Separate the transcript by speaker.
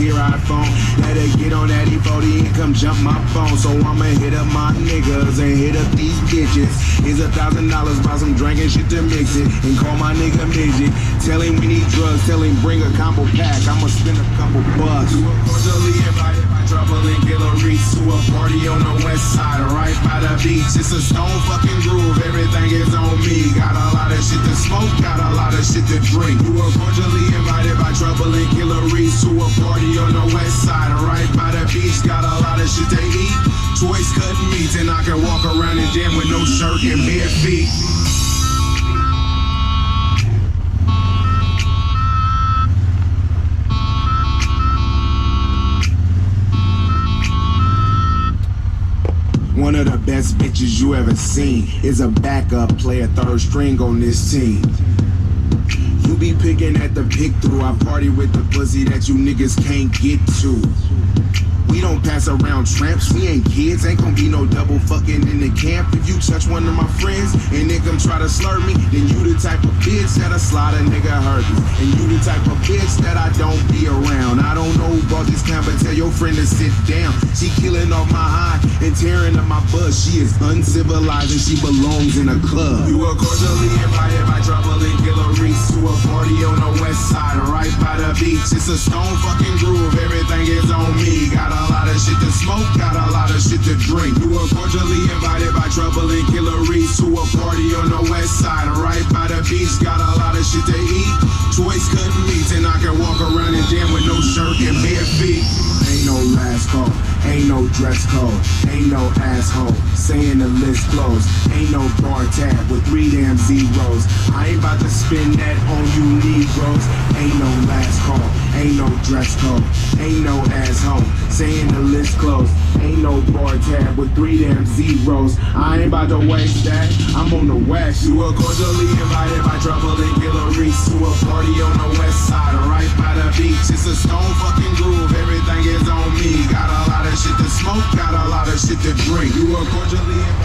Speaker 1: here iPhone. Better get on that E40 and come jump my phone. So I'ma hit up my niggas and hit up these bitches. Here's $1,000, buy some drink and shit to mix it. And call my nigga midget. Tell him we need drugs, tell him bring a combo pack. I'ma spend a couple bucks. You are cordially invited by Trouble and Killer Reese to a party on the west side, right by the beach. It's a stone fucking groove, everything is on me. Got a lot of shit to smoke, got a lot of shit to drink. You are cordially invited by Trouble and Killer Reese to a party on the west side, right by the beach. Got a lot of shit to eat, choice cutting meats, and I can walk around and jam with no shirt and bare feet. One of the best bitches you ever seen is a backup player, third string on this team. You be picking at the pick through. I party with the pussy that you niggas can't get to. We don't pass around tramps, we ain't kids. Ain't gon' be no double fucking in the camp. If you touch one of my friends and they come try to slur me, then you the type of bitch that'll slide a nigga hurt me. And you the type of bitch that I don't be around. I don't know who brought this kind, but tell your friend to sit down. She killing off my eye and tearing up my buzz. She is uncivilized and she belongs in a club. You are cordially invited by Trouble and Killer Reese to a party on the west side, right by the beach. It's a stone fucking groove, everything is on me. Got a lot of shit to smoke, got a lot of shit to drink. You are cordially invited by Trouble and Killer Reese to a party on the west side, right by the beach. Got a lot of shit to eat, choice cutting meats, and I can walk around and jam with no shirt and bare feet. Ain't no last call, ain't no dress code, ain't no asshole saying the list closed. Ain't no bar tab with 3 damn zeros. I ain't about to spin that on you Negroes. Ain't no last call, ain't no dress code, ain't no asshole saying the list closed. Ain't no bar tab with 3 damn zeros. I ain't about to waste that, I'm on the west. You are cordially invited by Trouble and Killer Reese to a party on the west side, right by the beach. It's a stone fucking groove, everything is on me. Got a lot of shit to smoke, got a lot of shit to drink. You are cordially invited